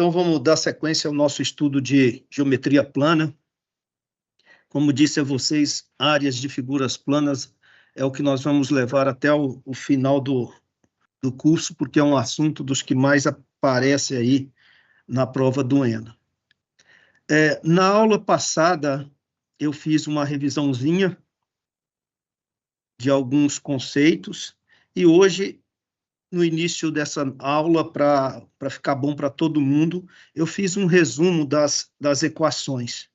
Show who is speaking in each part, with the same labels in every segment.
Speaker 1: Então, vamos dar sequência ao nosso estudo de geometria plana. Como disse a vocês, áreas de figuras planas é o que nós vamos levar até o final do curso, porque é um assunto dos que mais aparece aí na prova do ENA. Na aula passada, eu fiz uma revisãozinha de alguns conceitos, e hoje, no início dessa aula, para ficar bom para todo mundo, eu fiz um resumo das equações.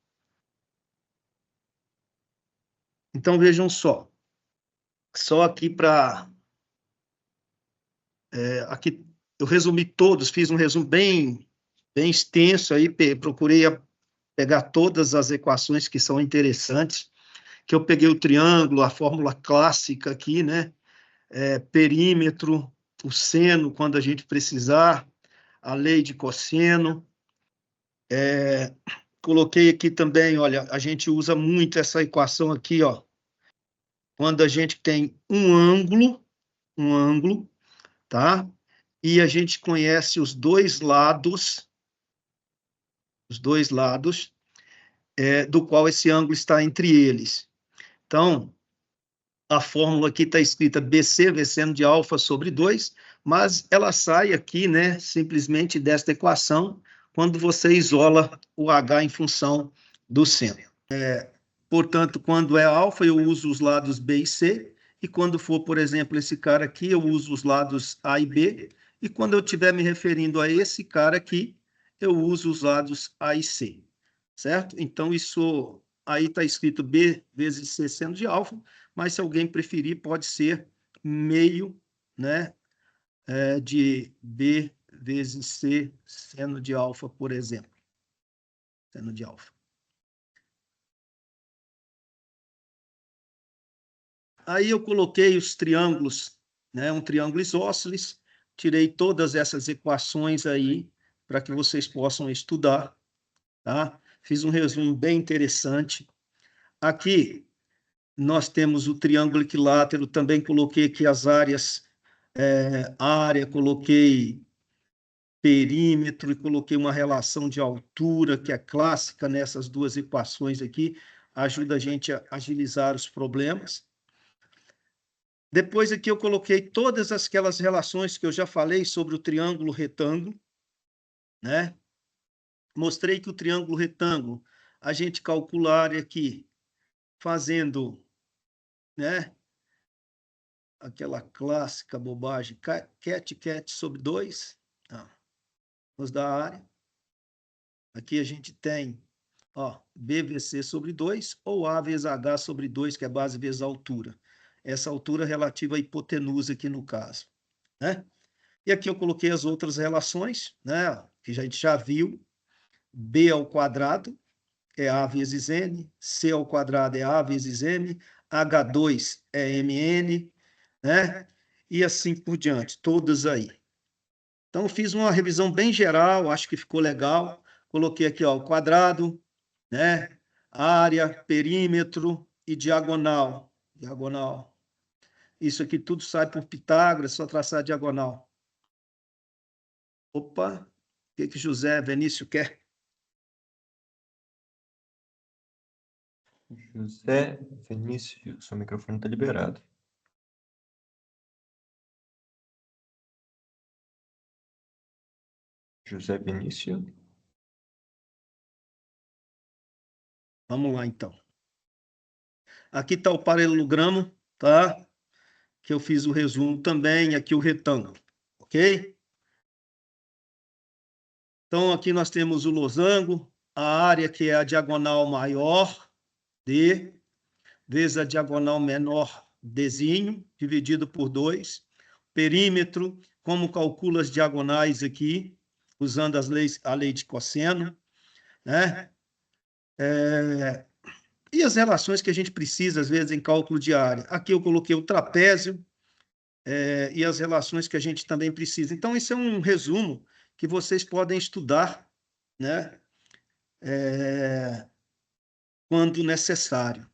Speaker 1: Então, vejam só aqui para... aqui eu resumi todos, fiz um resumo bem extenso, aí procurei pegar todas as equações que são interessantes, que eu peguei o triângulo, a fórmula clássica aqui, né? Perímetro, o seno, quando a gente precisar, a lei de cosseno. Coloquei aqui também, olha, a gente usa muito essa equação aqui, ó, quando a gente tem um ângulo, tá? E a gente conhece os dois lados, do qual esse ângulo está entre eles. Então, a fórmula aqui está escrita BC, V seno de alfa sobre 2, mas ela sai aqui, né, simplesmente desta equação, quando você isola o H em função do seno. Portanto, quando é alfa, eu uso os lados B e C, e quando for, por exemplo, esse cara aqui, eu uso os lados A e B, e quando eu estiver me referindo a esse cara aqui, eu uso os lados A e C, certo? Então, isso aí está escrito B vezes C seno de alfa, mas se alguém preferir, pode ser meio, né, de B vezes C seno de alfa, por exemplo. Seno de alfa. Aí eu coloquei os triângulos, né, um triângulo isósceles, tirei todas essas equações aí para que vocês possam estudar, tá? Fiz um resumo bem interessante. Aqui nós temos o triângulo equilátero, também coloquei aqui as áreas, área, coloquei perímetro e coloquei uma relação de altura, que é clássica nessas duas equações aqui, ajuda a gente a agilizar os problemas. Depois aqui eu coloquei todas aquelas relações que eu já falei sobre o triângulo retângulo, né? Mostrei que o triângulo retângulo, a gente calcula a área aqui, fazendo, né, aquela clássica bobagem, cat sobre 2, nos dá a área. Aqui a gente tem, ó, BVC sobre 2, ou A vezes H sobre 2, que é base vezes altura. Essa altura relativa à hipotenusa aqui no caso, né? E aqui eu coloquei as outras relações, né, que a gente já viu. B ao quadrado é A vezes N, C ao quadrado é A vezes M, H2 é MN, né? E assim por diante, todas aí. Então, eu fiz uma revisão bem geral, acho que ficou legal. Coloquei aqui, ó, o quadrado, né? Área, perímetro e diagonal. Diagonal. Isso aqui tudo sai por Pitágoras, só traçar a diagonal. Opa, o que José Benício quer?
Speaker 2: José Vinícius, seu microfone está liberado. José Vinícius.
Speaker 1: Vamos lá, então. Aqui está o paralelogramo, tá? Que eu fiz o resumo também, aqui o retângulo, ok? Então, aqui nós temos o losango, a área que é a diagonal maior, D, vezes a diagonal menor, Dzinho, dividido por 2. Perímetro, como calcula as diagonais aqui, usando a lei de cosseno, né? E as relações que a gente precisa, às vezes, em cálculo de área. Aqui eu coloquei o trapézio, e as relações que a gente também precisa. Então, isso é um resumo que vocês podem estudar, né? Quando necessário.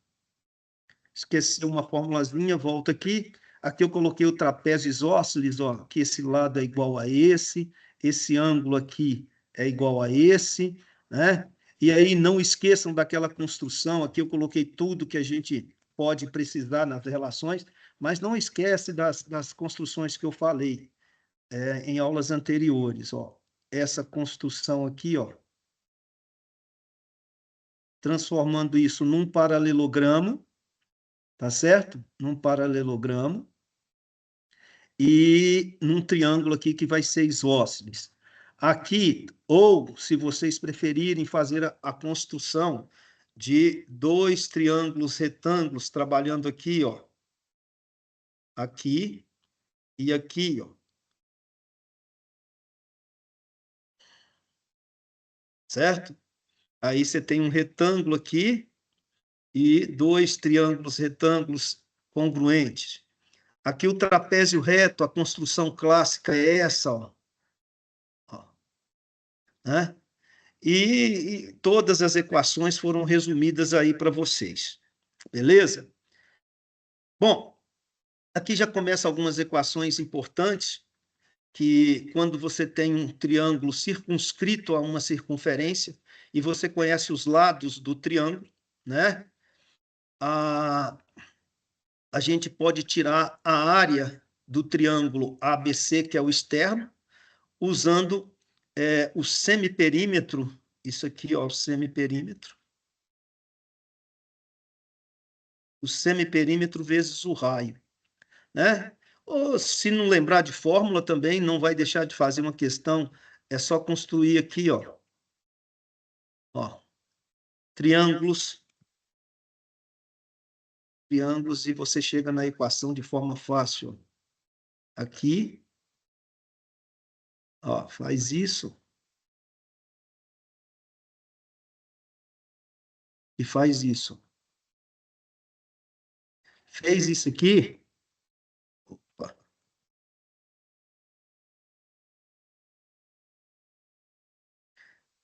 Speaker 1: Esqueci uma formulazinha, volta aqui. Aqui eu coloquei o trapézio isósceles, ó, que esse lado é igual a esse ângulo aqui é igual a esse, né? E aí não esqueçam daquela construção, aqui eu coloquei tudo que a gente pode precisar nas relações, mas não esquece das construções que eu falei em aulas anteriores, ó. Essa construção aqui, ó, transformando isso num paralelogramo, tá certo? Num paralelogramo e num triângulo aqui que vai ser isósceles. Aqui, ou se vocês preferirem fazer a construção de dois triângulos retângulos, trabalhando aqui, ó, aqui e aqui, ó. Certo? Aí você tem um retângulo aqui e dois triângulos retângulos congruentes. Aqui o trapézio reto, a construção clássica é essa, ó. Ó, né? E todas as equações foram resumidas aí para vocês. Beleza? Bom, aqui já começam algumas equações importantes, que quando você tem um triângulo circunscrito a uma circunferência, e você conhece os lados do triângulo, né? A gente pode tirar a área do triângulo ABC, que é o externo, usando o semiperímetro, isso aqui, ó, o semiperímetro vezes o raio, né? Ou se não lembrar de fórmula também, não vai deixar de fazer uma questão, é só construir aqui, ó, triângulos, e você chega na equação de forma fácil. Aqui, ó, faz isso e faz isso. Fez isso aqui, opa,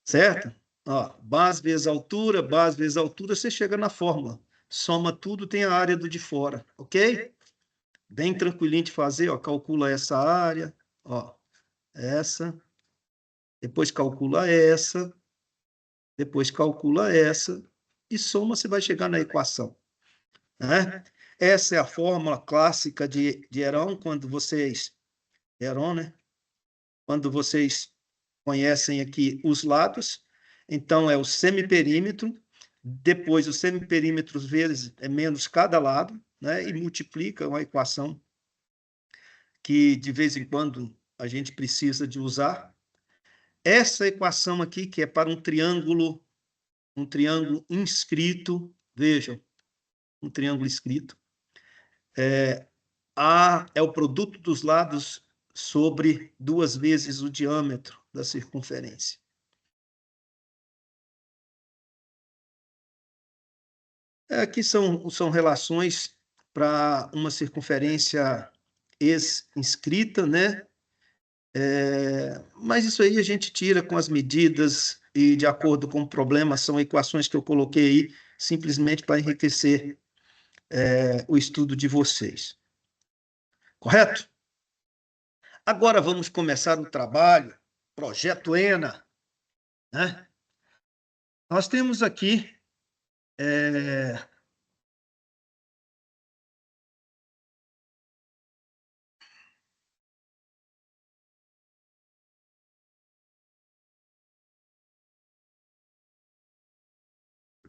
Speaker 1: certo? Ó, base vezes altura, você chega na fórmula. Soma tudo, tem a área do de fora, ok? Bem tranquilinho de fazer, ó, calcula essa área, ó, essa, depois calcula essa, depois calcula essa, e soma, você vai chegar na equação, né? Essa é a fórmula clássica de Heron, Heron, né? Quando vocês conhecem aqui os lados, então é o semiperímetro, depois o semiperímetro vezes é menos cada lado, né? E multiplica uma equação que de vez em quando a gente precisa de usar. Essa equação aqui, que é para um triângulo inscrito, vejam, um triângulo inscrito, A é o produto dos lados sobre 2 vezes o diâmetro da circunferência. Aqui são relações para uma circunferência inscrita, né? Mas isso aí a gente tira com as medidas e de acordo com o problema, são equações que eu coloquei aí simplesmente para enriquecer o estudo de vocês. Correto? Agora vamos começar o trabalho, projeto ENA, né? Nós temos aqui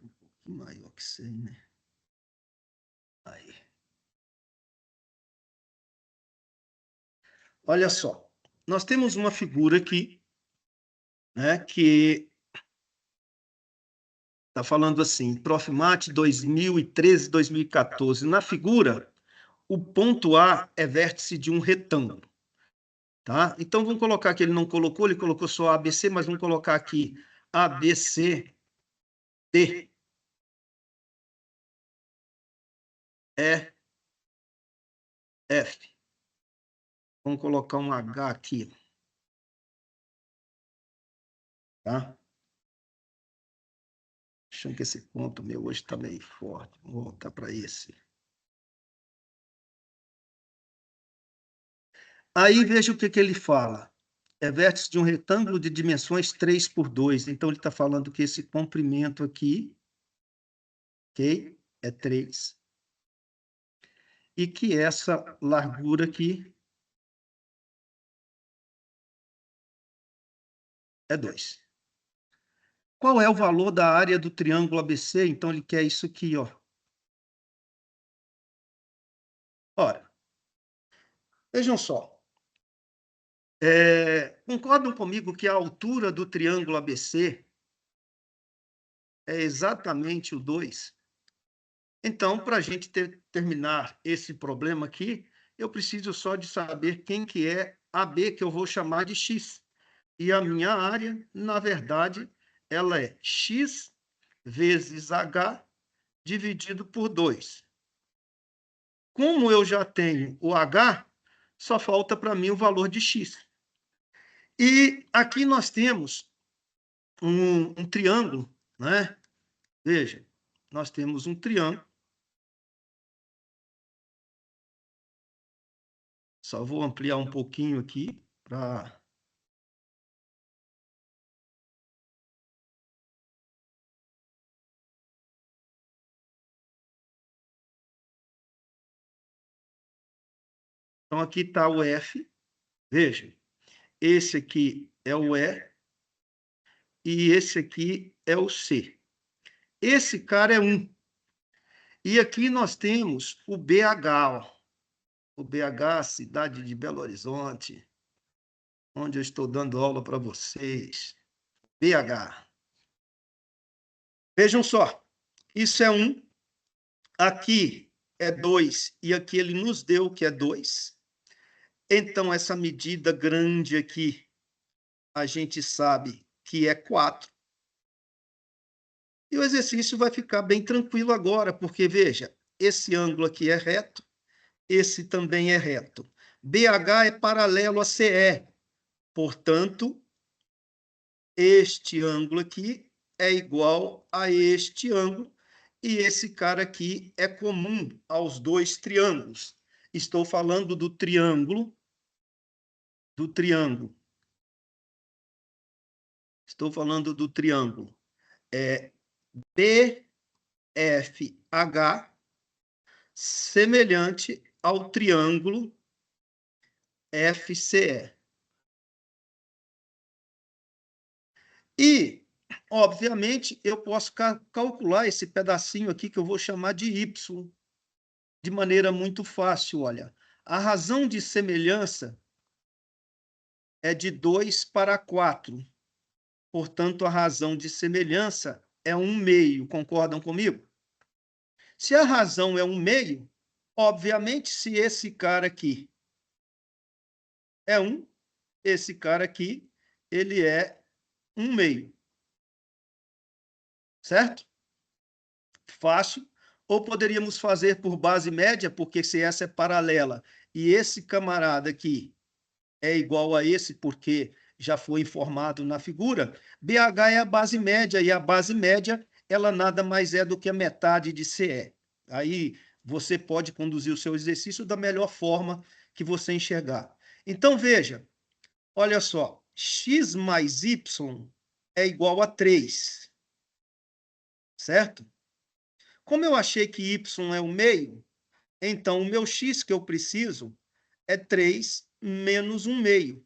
Speaker 1: um pouquinho maior que 100, né? Aí. Olha só, nós temos uma figura aqui, né, que está falando assim, Profimate 2013, 2014. Na figura, o ponto A é vértice de um retângulo, tá? Então, vamos colocar que ele não colocou, ele colocou só ABC, mas vamos colocar aqui ABC, D, E, F. Vamos colocar um H aqui, tá? Achando que esse ponto meu hoje está meio forte. Vou voltar para esse. Aí veja o que ele fala. é vértice de um retângulo de dimensões 3 por 2. Então, ele está falando que esse comprimento aqui, ok? É 3. E que essa largura aqui é 2. Qual é o valor da área do triângulo ABC? Então, ele quer isso aqui, ó. Ora, vejam só. Concordam comigo que a altura do triângulo ABC é exatamente o 2? Então, para a gente terminar esse problema aqui, eu preciso só de saber quem que é AB, que eu vou chamar de X. E a minha área, na verdade, ela é X vezes H dividido por 2. Como eu já tenho o H, só falta para mim o valor de X. E aqui nós temos um triângulo, né? Veja, nós temos um triângulo. Só vou ampliar um pouquinho aqui para... Então, aqui está o F. Veja, esse aqui é o E e esse aqui é o C. Esse cara é 1. E aqui nós temos o BH, ó. O BH, cidade de Belo Horizonte, onde eu estou dando aula para vocês. BH. Vejam só, isso é 1, aqui é 2, e aqui ele nos deu que é 2. Então, essa medida grande aqui, a gente sabe que é 4. E o exercício vai ficar bem tranquilo agora, porque, veja, esse ângulo aqui é reto, esse também é reto. BH é paralelo a CE, portanto, este ângulo aqui é igual a este ângulo, e esse cara aqui é comum aos dois triângulos. Estou falando do triângulo, Estou falando do triângulo BFH, semelhante ao triângulo FCE. E, obviamente, eu posso calcular esse pedacinho aqui que eu vou chamar de Y, de maneira muito fácil. Olha, a razão de semelhança é de 2 para 4. Portanto, a razão de semelhança é 1/2. Concordam comigo? Se a razão é 1/2, obviamente, se esse cara aqui é 1, esse cara aqui, ele é 1/2. Certo? Fácil. Ou poderíamos fazer por base média, porque se essa é paralela e esse camarada aqui é igual a esse, porque já foi informado na figura, BH é a base média, e a base média, ela nada mais é do que a metade de CE. Aí você pode conduzir o seu exercício da melhor forma que você enxergar. Então, veja, olha só, x mais y é igual a 3, certo? Como eu achei que y é o meio, então o meu x que eu preciso é 3 menos 1/2.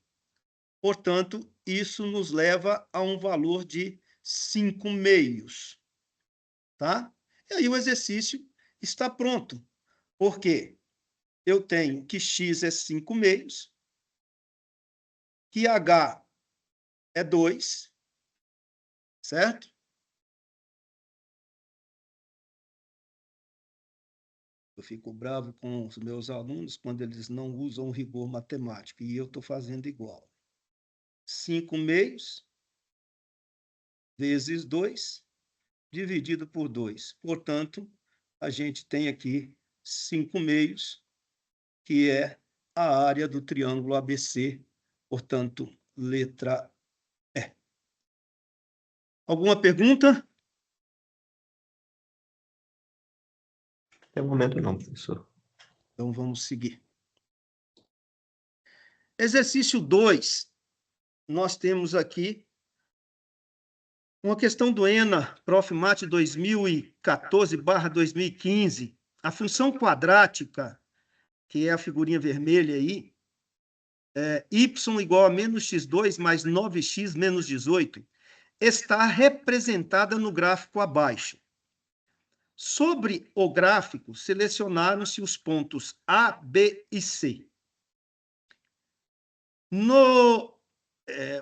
Speaker 1: Portanto, isso nos leva a um valor de 5/2. Tá? E aí o exercício está pronto. Porque eu tenho que x é 5/2, que h é 2, certo? Eu fico bravo com os meus alunos quando eles não usam o rigor matemático, e eu estou fazendo igual. 5/2 vezes 2, dividido por 2. Portanto, a gente tem aqui 5/2, que é a área do triângulo ABC, portanto, letra E. Alguma pergunta?
Speaker 2: Tem momento não, professor.
Speaker 1: Então, vamos seguir. Exercício 2. nós temos aqui uma questão do ENA, Prof. Mate 2014/2015. A função quadrática, que é a figurinha vermelha aí, y igual a menos x2 mais 9x menos 18, está representada no gráfico abaixo. Sobre o gráfico, selecionaram-se os pontos A, B e C.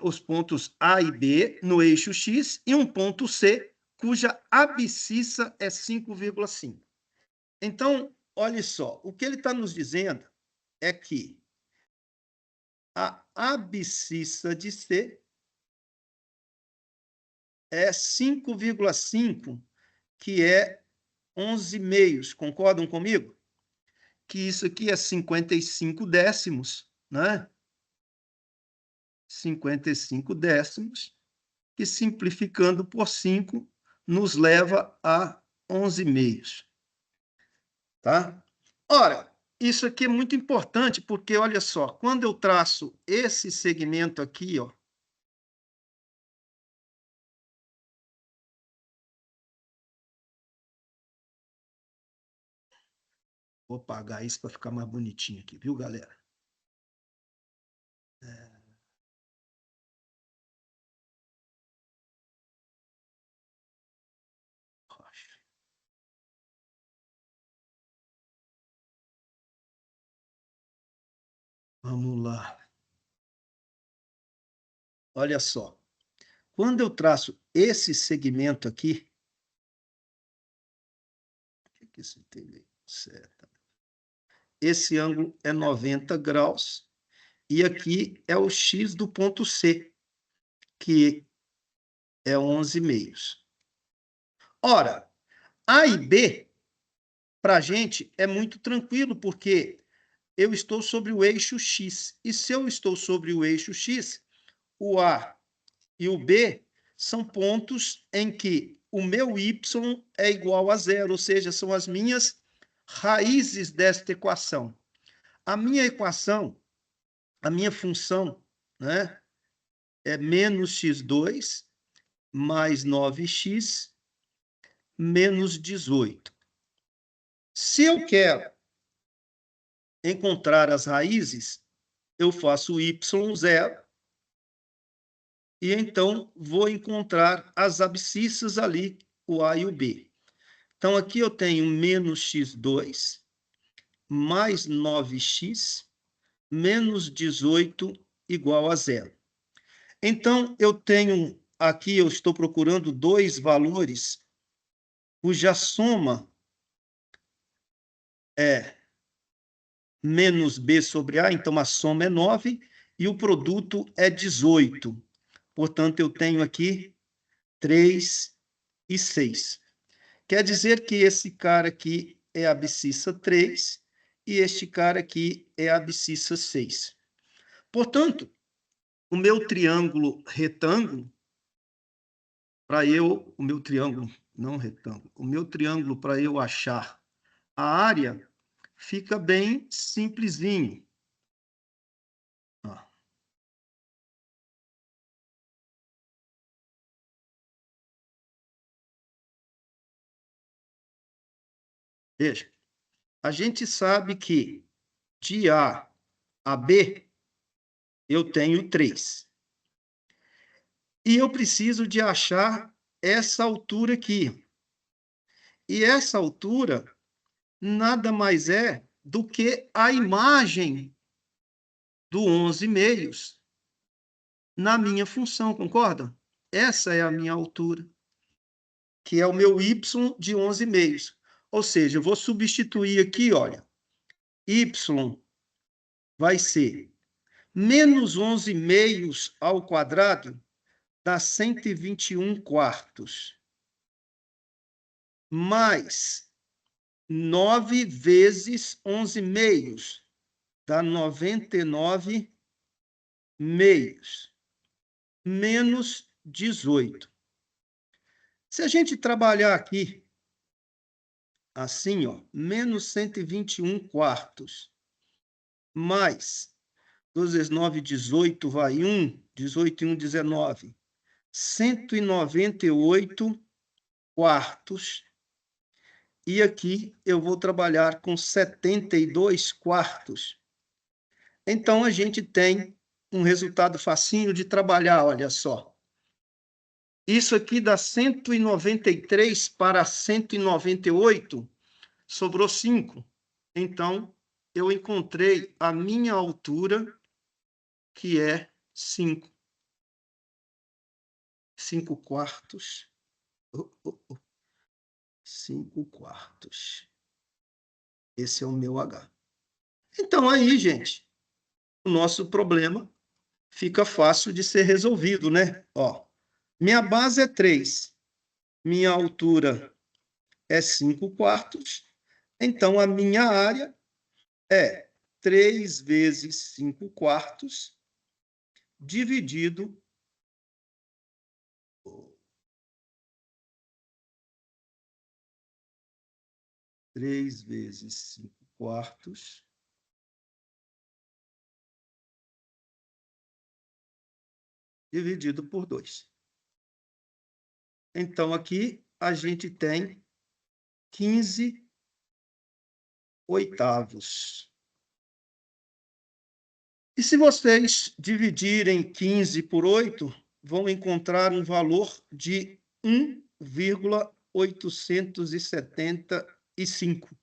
Speaker 1: Os pontos A e B no eixo X e um ponto C, cuja abscissa é 5,5. Então, olha só, o que ele está nos dizendo é que a abscissa de C é 5,5, que é 11 meios. Concordam comigo? Que isso aqui é 55 décimos, né? 55 décimos, que simplificando por 5, nos leva a 11 meios. Tá? Ora, isso aqui é muito importante, porque, olha só, quando eu traço esse segmento aqui, ó, vou apagar isso para ficar mais bonitinho aqui, viu, galera? Vamos lá. Olha só. Quando eu traço esse segmento aqui, esse ângulo é 90 graus, e aqui é o X do ponto C, que é 11 meios. Ora, A e B, para a gente, é muito tranquilo, porque eu estou sobre o eixo X. E se eu estou sobre o eixo X, o A e o B são pontos em que o meu Y é igual a zero, ou seja, são as minhas raízes desta equação. A minha equação, a minha função, né, é menos x2 mais 9x menos 18. Se eu quero encontrar as raízes, eu faço y0 e então vou encontrar as abscissas ali, o A e o B. Então, aqui eu tenho menos x2 mais 9x menos 18 igual a zero. Então, eu tenho aqui, eu estou procurando dois valores cuja soma é menos b sobre a, então a soma é 9 e o produto é 18. Portanto, eu tenho aqui 3 e 6. Quer dizer que esse cara aqui é a abscissa 3 e este cara aqui é a abscissa 6. Portanto, o meu triângulo retângulo, o meu triângulo, não retângulo, o meu triângulo para eu achar a área fica bem simplesinho. Veja, a gente sabe que de A a B eu tenho 3. E eu preciso de achar essa altura aqui. E essa altura nada mais é do que a imagem do 11 meios na minha função, concorda? Essa é a minha altura, que é o meu y de 11 meios. Ou seja, eu vou substituir aqui, olha, y vai ser menos 11 meios ao quadrado dá 121 quartos, mais 9 vezes 11 meios, dá 99 meios, menos 18. Se a gente trabalhar aqui, assim, ó, menos 121 quartos, mais 2 vezes 9, 18, vai 1. 18 e 1, 19. 198 quartos. E aqui eu vou trabalhar com 72 quartos. Então, a gente tem um resultado facinho de trabalhar, olha só. Isso aqui dá 193 para 198, sobrou 5. Então, eu encontrei a minha altura, que é 5. 5 quartos. 5 quartos. Esse é o meu H. Então, aí, gente, o nosso problema fica fácil de ser resolvido, né? Ó, minha base é 3. Minha altura é 5 quartos. Então, a minha área é 3 vezes 5 quartos dividido 3 vezes 5 quartos dividido por 2. Então, aqui a gente tem 15 oitavos. E se vocês dividirem 15 por 8, vão encontrar um valor de 1,875,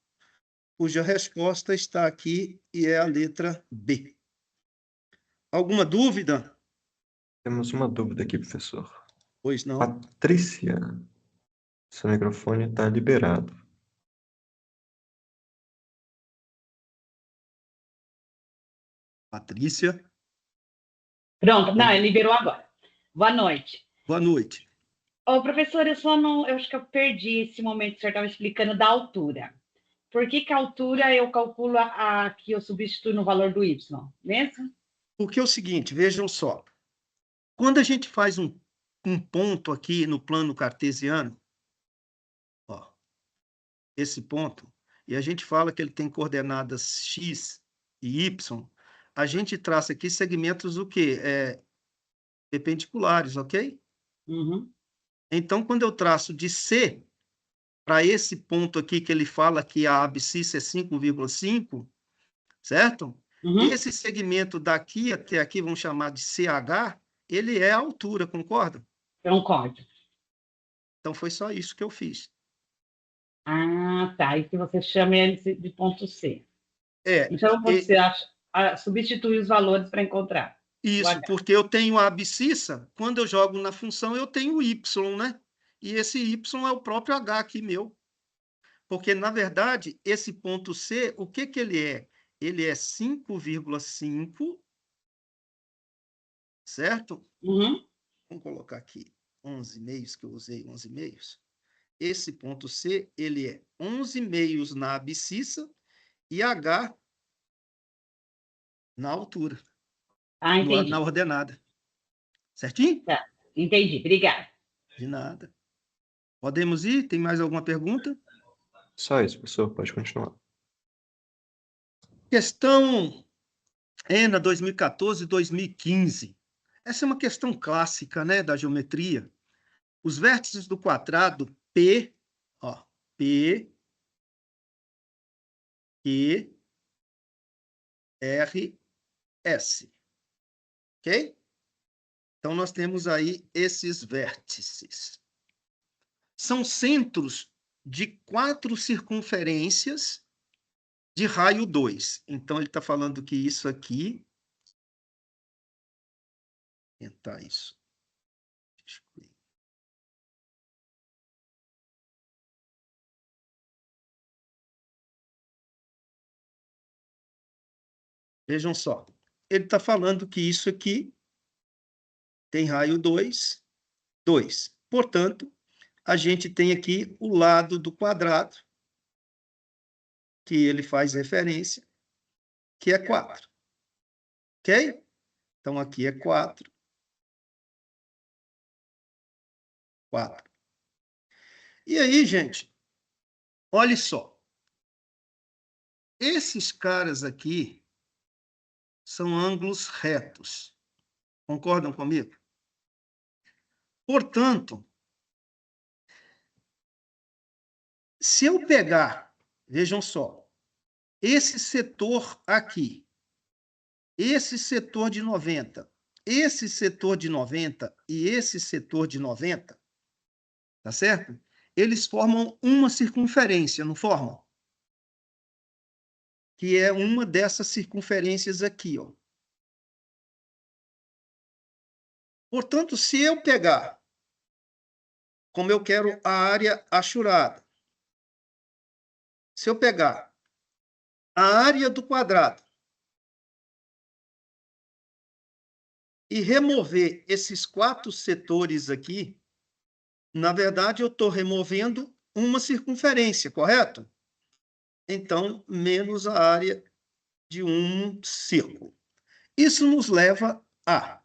Speaker 1: cuja resposta está aqui e é a letra B. Alguma dúvida?
Speaker 2: Temos uma dúvida aqui, professor.
Speaker 1: Pois não.
Speaker 2: Patrícia, seu microfone está liberado.
Speaker 1: Patrícia,
Speaker 3: Pronto, não, ele liberou agora. Boa noite.
Speaker 1: boa noite.
Speaker 3: Ô, professor, eu acho que eu perdi esse momento que o senhor estava explicando da altura. Por que a altura eu calculo a que eu substituo no valor do y, mesmo?
Speaker 1: Porque é o seguinte, vejam só. Quando a gente faz um ponto aqui no plano cartesiano, ó, esse ponto, e a gente fala que ele tem coordenadas x e y, a gente traça aqui segmentos o quê? Perpendiculares, ok?
Speaker 3: Uhum.
Speaker 1: Então, quando eu traço de C para esse ponto aqui que ele fala que a abscissa é 5,5, certo?
Speaker 3: Uhum.
Speaker 1: Esse segmento daqui até aqui, vamos chamar de CH, ele é a altura, concorda?
Speaker 3: Concordo.
Speaker 1: Então, foi só isso que eu fiz.
Speaker 3: Ah, tá. E que você chama ele de ponto C.
Speaker 1: É,
Speaker 3: Então, você substitui os valores para encontrar.
Speaker 1: isso, porque eu tenho a abscissa, quando eu jogo na função, eu tenho y, né? E esse y é o próprio h aqui meu. Porque, na verdade, esse ponto C, o que que ele é? Ele é 5,5, certo?
Speaker 3: Uhum.
Speaker 1: Vamos colocar aqui 11 meios, que eu usei 11 meios. Esse ponto C, ele é 11 meios na abscissa e h na altura,
Speaker 3: Ah, entendi.
Speaker 1: na ordenada. Certinho?
Speaker 3: Tá. Entendi. Obrigada.
Speaker 1: De nada. Podemos ir? Tem mais alguma pergunta?
Speaker 2: Só isso, professor. Pode continuar.
Speaker 1: Questão ENA 2014 e 2015. Essa é uma questão clássica, né, da geometria. Os vértices do quadrado P, ó, P, Q, R, S. Ok? Então, nós temos aí esses vértices. São centros de 4 circunferências de raio 2. Então, ele está falando que isso aqui... Vou tentar isso. Vejam só. Ele está falando que isso aqui tem raio 2, 2. Portanto, a gente tem aqui o lado do quadrado, que ele faz referência, que é 4. Ok? Então, aqui é 4. 4. E aí, gente, olha só. Esses caras aqui são ângulos retos. Concordam comigo? Portanto, se eu pegar, vejam só, esse setor aqui, esse setor de 90, esse setor de 90 e esse setor de 90, tá certo? Eles formam uma circunferência, não formam? Que é uma dessas circunferências aqui, ó. Portanto, se eu pegar, como eu quero a área achurada, se eu pegar a área do quadrado e remover esses 4 setores aqui, na verdade, eu estou removendo uma circunferência, correto? Então, menos a área de um círculo. Isso nos leva a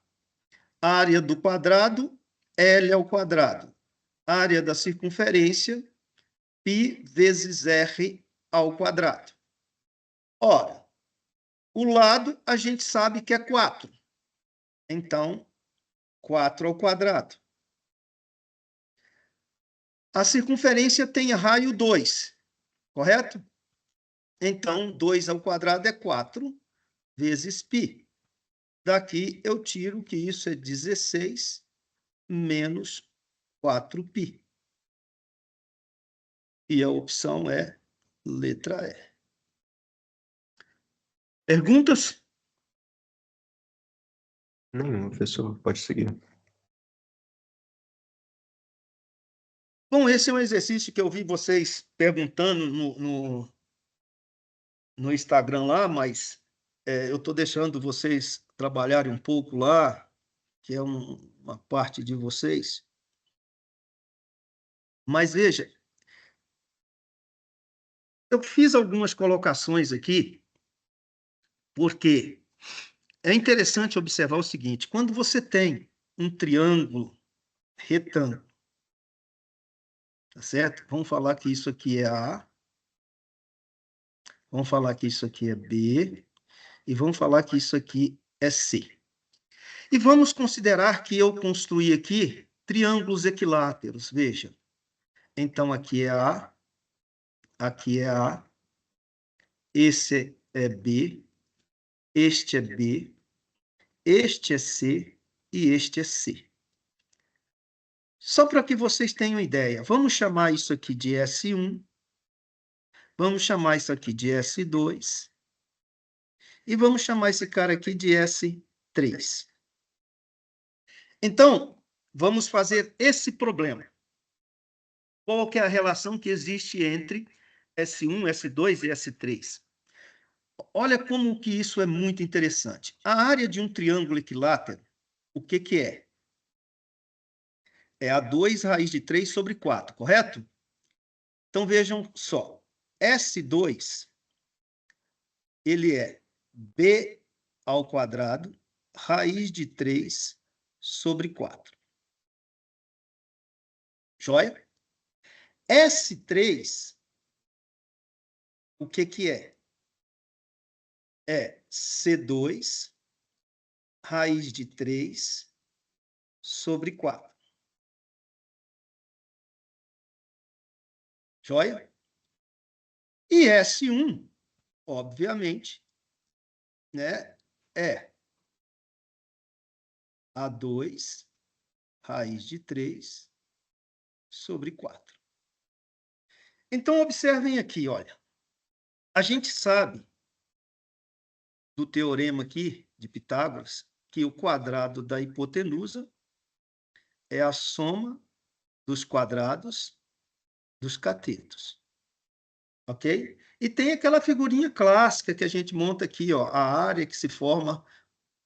Speaker 1: área do quadrado, L ao quadrado. Área da circunferência, π vezes R ao quadrado. Ora, o lado a gente sabe que é 4. Então, 4 ao quadrado. A circunferência tem raio 2, correto? Então, 2 ao quadrado é 4 vezes π. Daqui eu tiro que isso é 16 menos 4π. E a opção é letra E. Perguntas?
Speaker 2: Nenhum, professor. Pode seguir.
Speaker 1: Bom, esse é um exercício que eu vi vocês perguntando no Instagram lá, mas eu estou deixando vocês trabalharem um pouco lá, que é uma parte de vocês. Mas veja, eu fiz algumas colocações aqui, porque é interessante observar o seguinte: quando você tem um triângulo retângulo, tá certo? Vamos falar que isso aqui é A, vamos falar que isso aqui é B, e vamos falar que isso aqui é C. E vamos considerar que eu construí aqui triângulos equiláteros, veja. Então, aqui é A, aqui é A, esse é B, este é B, este é C e este é C. Só para que vocês tenham ideia, vamos chamar isso aqui de S1, vamos chamar isso aqui de S2, e vamos chamar esse cara aqui de S3. Então, vamos fazer esse problema. Qual que é a relação que existe entre S1, S2 e S3? Olha como que isso é muito interessante. A área de um triângulo equilátero, o que que é? É a 2 raiz de 3 sobre 4, correto? Então, vejam só. S2, ele é B ao quadrado, raiz de 3 sobre 4. Joia? S3, o que que é? É C2, raiz de 3 sobre 4. Joia? E S1, obviamente, né, é A2, raiz de 3 sobre 4. Então, observem aqui, olha. A gente sabe do teorema aqui de Pitágoras que o quadrado da hipotenusa é a soma dos quadrados dos catetos. Ok? E tem aquela figurinha clássica que a gente monta aqui, ó, a área que se forma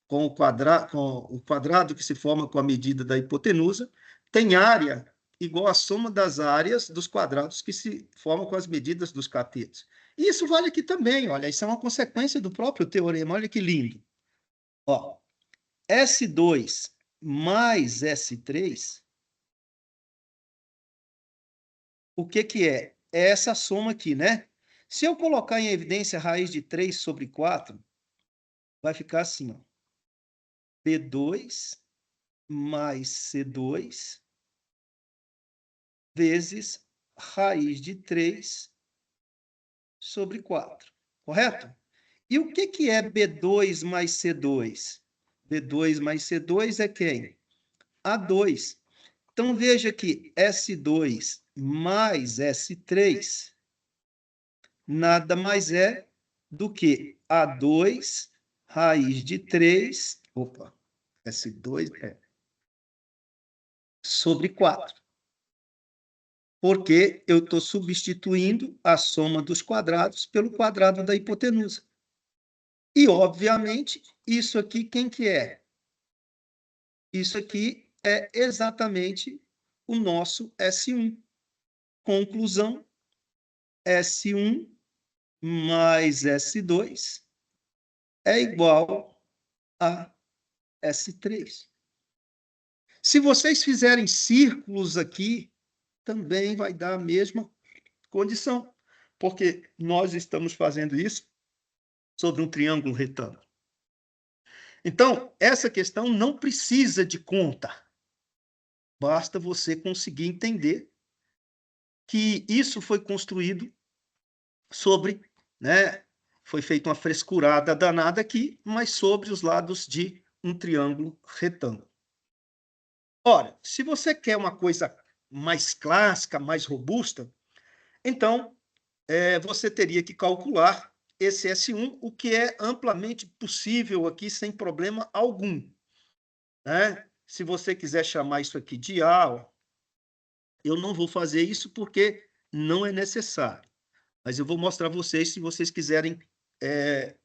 Speaker 1: com o quadrado que se forma com a medida da hipotenusa, tem área igual à soma das áreas dos quadrados que se formam com as medidas dos catetos. E isso vale aqui também, olha, isso é uma consequência do próprio teorema, olha que lindo. Ó, S2 mais S3, o que que é? É essa soma aqui, né? Se eu colocar em evidência a raiz de 3 sobre 4, vai ficar assim, ó. B2 mais C2 vezes raiz de 3 sobre 4, correto? E o que é B2 mais C2? B2 mais C2 é quem? A2. Então, veja que S2 mais S3 nada mais é do que A2 raiz de 3, opa, S2 sobre 4. Porque eu estou substituindo a soma dos quadrados pelo quadrado da hipotenusa. E, obviamente, isso aqui, quem que é? Isso aqui é exatamente o nosso S1. Conclusão, S1 mais S2 é igual a S3. Se vocês fizerem círculos aqui, também vai dar a mesma condição, porque nós estamos fazendo isso sobre um triângulo retângulo. Então, essa questão não precisa de conta. Basta você conseguir entender que isso foi construído sobre, né, foi feita uma frescurada danada aqui, mas sobre os lados de um triângulo retângulo. Ora, se você quer uma coisa mais clássica, mais robusta, então você teria que calcular esse S1, o que é amplamente possível aqui sem problema algum, né? Se você quiser chamar isso aqui de A, ó, eu não vou fazer isso porque não é necessário. Mas eu vou mostrar a vocês se vocês quiserem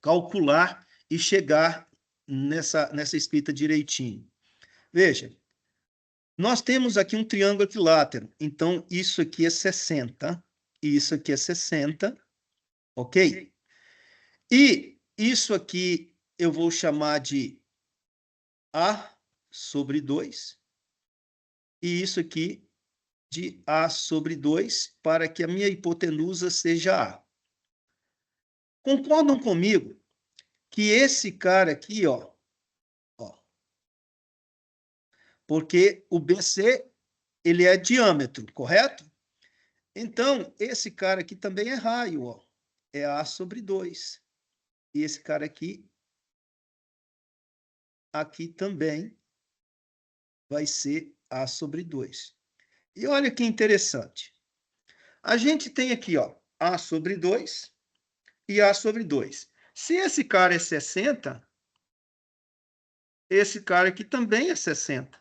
Speaker 1: calcular e chegar nessa escrita direitinho. Veja, nós temos aqui um triângulo equilátero. Então, isso aqui é 60 e isso aqui é 60, ok? E isso aqui eu vou chamar de A sobre 2 e isso aqui de A sobre 2 para que a minha hipotenusa seja A. Concordam comigo que esse cara aqui, ó, porque o BC ele é diâmetro, correto? Então, esse cara aqui também é raio, ó, é A sobre 2. E esse cara aqui também vai ser A sobre 2. E olha que interessante. A gente tem aqui, ó, A sobre 2 e A sobre 2. Se esse cara é 60, esse cara aqui também é 60.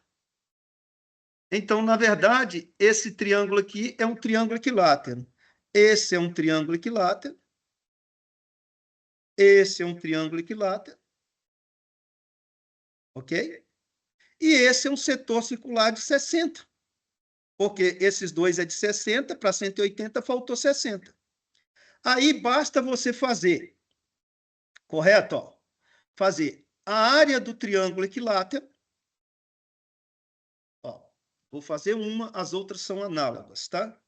Speaker 1: Então, na verdade, esse triângulo aqui é um triângulo equilátero. Esse é um triângulo equilátero. Esse é um triângulo equilátero. Ok? E esse é um setor circular de 60. Porque esses dois é de 60, para 180 faltou 60. Aí basta você fazer, correto? Ó, fazer a área do triângulo equilátero. Ó, vou fazer uma, as outras são análogas, tá?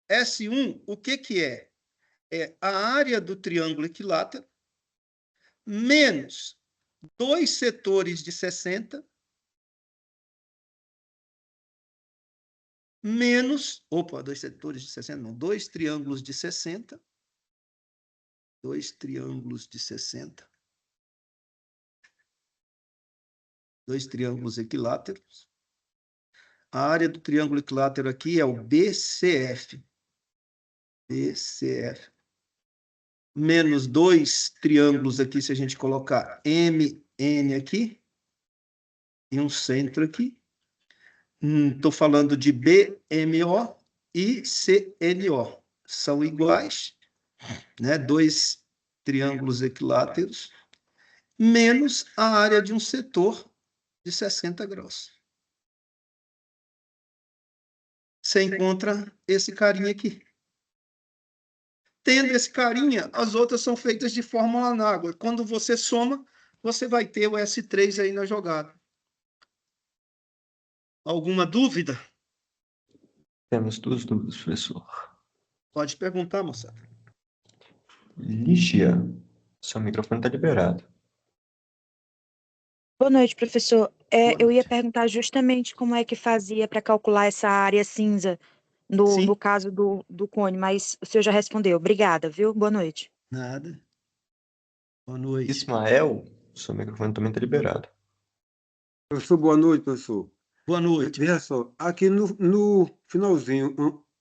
Speaker 1: S1, o que é? É a área do triângulo equilátero menos 2 setores de 60 menos, opa, 2 setores de 60, não, 2 triângulos de 60, 2 triângulos de 60, 2 triângulos equiláteros. A área do triângulo equilátero aqui é o BCF. BCF. Menos 2 triângulos aqui, se a gente colocar MN aqui, e um centro aqui. Estou falando de BMO e CNO. São iguais, né? 2 triângulos equiláteros, menos a área de um setor de 60 graus. Você encontra esse carinha aqui. Tendo esse carinha, as outras são feitas de fórmula análoga. Quando você soma, você vai ter o S3 aí na jogada. Alguma dúvida?
Speaker 2: Temos 2 dúvidas, professor.
Speaker 1: Pode perguntar, moçada.
Speaker 2: Lígia, seu microfone está liberado.
Speaker 4: Boa noite, professor.
Speaker 1: Boa
Speaker 4: Eu ia
Speaker 1: noite.
Speaker 4: perguntar justamente como é que fazia para calcular essa área cinza no
Speaker 1: Sim,
Speaker 4: caso do cone, mas o senhor já respondeu. Obrigada, viu? Boa noite.
Speaker 1: nada. Boa noite.
Speaker 2: Ismael, seu microfone também está liberado.
Speaker 5: Professor, boa noite, professor.
Speaker 1: Boa noite.
Speaker 5: Veja só, aqui no finalzinho,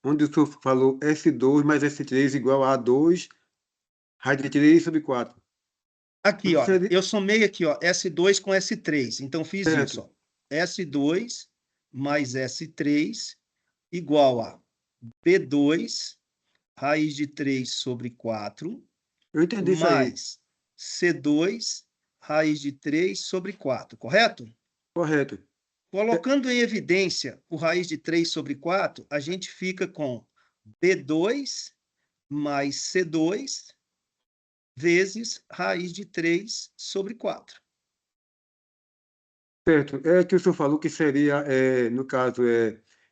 Speaker 5: onde o senhor falou S2 mais S3 igual a A2, raiz de 3 sobre 4.
Speaker 1: Aqui,
Speaker 5: Não
Speaker 1: ó,
Speaker 5: seria-
Speaker 1: eu somei aqui, ó, S2 com S3. Então, fiz
Speaker 5: Certo.
Speaker 1: isso, ó. S2 mais S3 igual a B2, raiz de 3 sobre 4,
Speaker 5: Eu entendi isso aí.
Speaker 1: mais C2, raiz de 3 sobre 4, correto?
Speaker 5: Correto.
Speaker 1: Colocando em evidência o raiz de 3 sobre 4, a gente fica com B2 mais C2 vezes raiz de 3 sobre 4.
Speaker 5: Certo. É que o senhor falou que seria, no caso,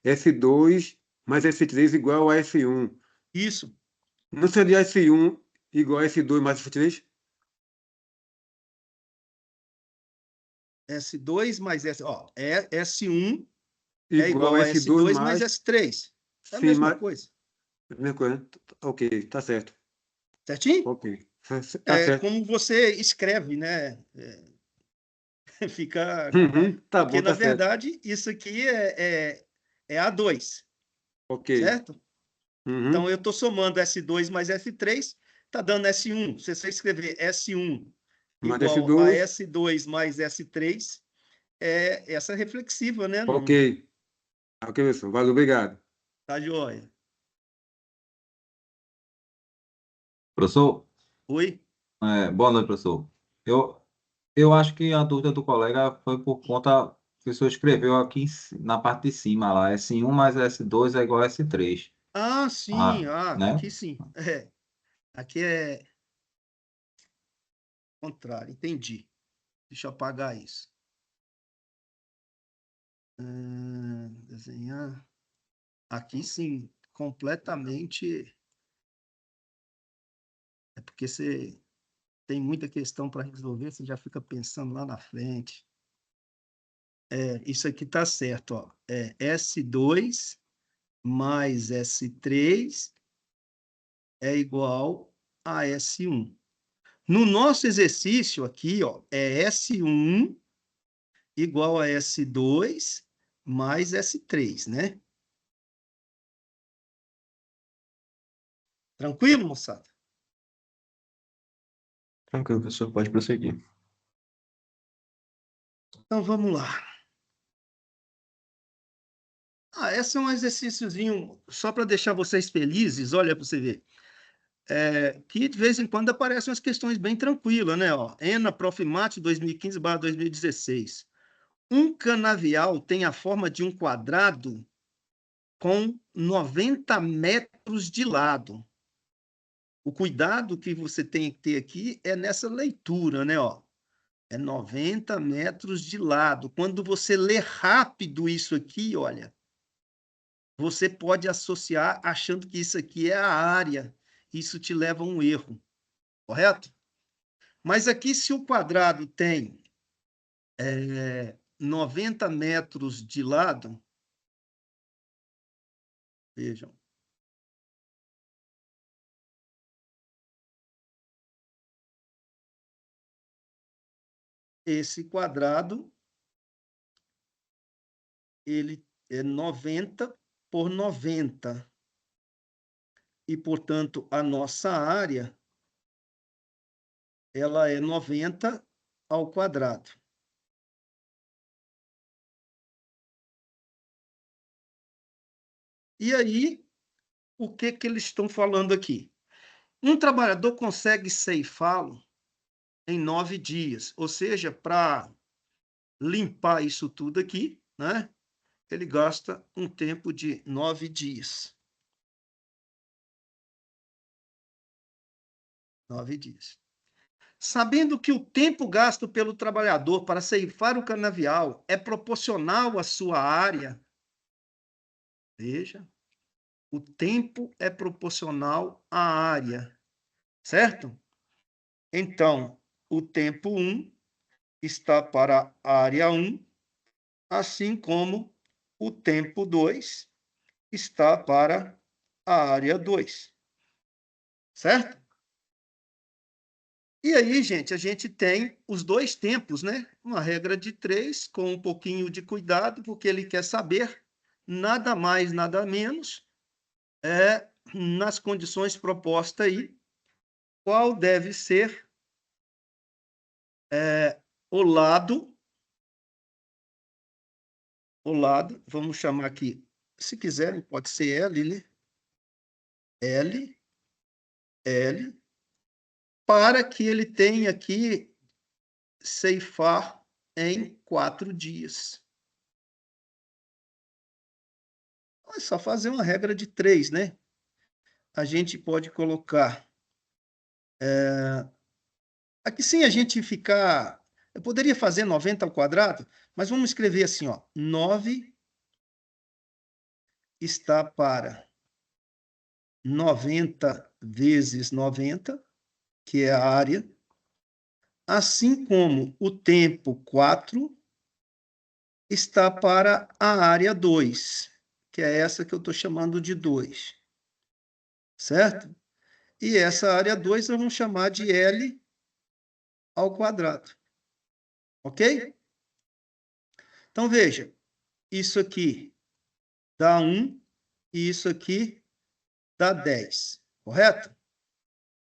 Speaker 5: S2 mais S3 igual a S1.
Speaker 1: Isso.
Speaker 5: Não seria S1 igual a S2 mais S3?
Speaker 1: S2 mais S... Ó, S1 é
Speaker 5: Igual
Speaker 1: igual
Speaker 5: a
Speaker 1: a
Speaker 5: S2
Speaker 1: S2 mais
Speaker 5: mais...
Speaker 1: S3. É a
Speaker 5: Sim,
Speaker 1: mesma
Speaker 5: mais...
Speaker 1: coisa.
Speaker 5: Mesma coisa, né? Ok, tá certo.
Speaker 1: Certinho?
Speaker 5: Ok. Tá
Speaker 1: É
Speaker 5: certo.
Speaker 1: como você escreve, né? Fica...
Speaker 5: Uhum, tá
Speaker 1: Porque,
Speaker 5: bom,
Speaker 1: na
Speaker 5: tá certo.
Speaker 1: verdade, isso aqui é A2,
Speaker 5: Ok.
Speaker 1: certo? Então,
Speaker 5: Uhum.
Speaker 1: eu estou somando S2 mais S3, está dando S1. Se você escrever S1
Speaker 5: Mais
Speaker 1: igual a
Speaker 5: S2.
Speaker 1: S2 mais S3, é essa reflexiva, né?
Speaker 5: Ok. Ok, pessoal. Valeu, obrigado.
Speaker 1: Tá joia.
Speaker 6: Professor,
Speaker 1: Oi?
Speaker 6: boa noite, professor. Eu acho que a dúvida do colega foi por conta que o senhor escreveu aqui na parte de cima lá, S1 mais S2 é igual a S3.
Speaker 1: Ah, sim. Ah,
Speaker 6: Né?
Speaker 1: aqui sim. Aqui é contrário. Entendi. Deixa eu apagar isso. Desenhar. Aqui sim, completamente. É porque você tem muita questão para resolver, você já fica pensando lá na frente. Isso aqui está certo, ó. É S2 mais S3 é igual a S1. No nosso exercício aqui, ó, é S1 igual a S2 mais S3, né? Tranquilo, moçada?
Speaker 2: Tranquilo, professor, pode prosseguir.
Speaker 1: Então vamos lá. Esse é um exercíciozinho só para deixar vocês felizes, olha para você ver. Que de vez em quando aparecem umas questões bem tranquilas, né? Ó, ENA Profimat 2015/2016. Um canavial tem a forma de um quadrado com 90 metros de lado. O cuidado que você tem que ter aqui é nessa leitura, né? Ó, é 90 metros de lado. Quando você lê rápido isso aqui, olha, você pode associar achando que isso aqui é a área. Isso te leva a um erro, correto? Mas aqui, se o quadrado tem 90 metros de lado, vejam, esse quadrado ele é 90 por 90. E, portanto, a nossa área ela é 90 ao quadrado. E aí, o que que eles estão falando aqui? Um trabalhador consegue ceifá-lo em 9 dias, ou seja, para limpar isso tudo aqui, né? Ele gasta um tempo de 9 dias. 9 dias. Sabendo que o tempo gasto pelo trabalhador para ceifar o canavial é proporcional à sua área, veja, o tempo é proporcional à área, certo? Então, o tempo 1 está para a área 1, assim como o tempo 2 está para a área 2. Certo? E aí, gente, a gente tem os dois tempos, né? Uma regra de 3, com um pouquinho de cuidado, porque ele quer saber nada mais, nada menos, nas condições propostas aí, qual deve ser o lado, vamos chamar aqui, se quiserem, pode ser L, né? L, para que ele tenha que ceifar em 4 dias. É só fazer uma regra de 3, né? A gente pode colocar... aqui sim a gente ficar... Eu poderia fazer 90 ao quadrado, mas vamos escrever assim, ó. 9 está para 90 vezes 90, que é a área, assim como o tempo 4 está para a área 2, que é essa que eu estou chamando de 2. Certo? E essa área 2 nós vamos chamar de L ao quadrado. Ok? Então, veja, isso aqui dá 1 e isso aqui dá 10, correto?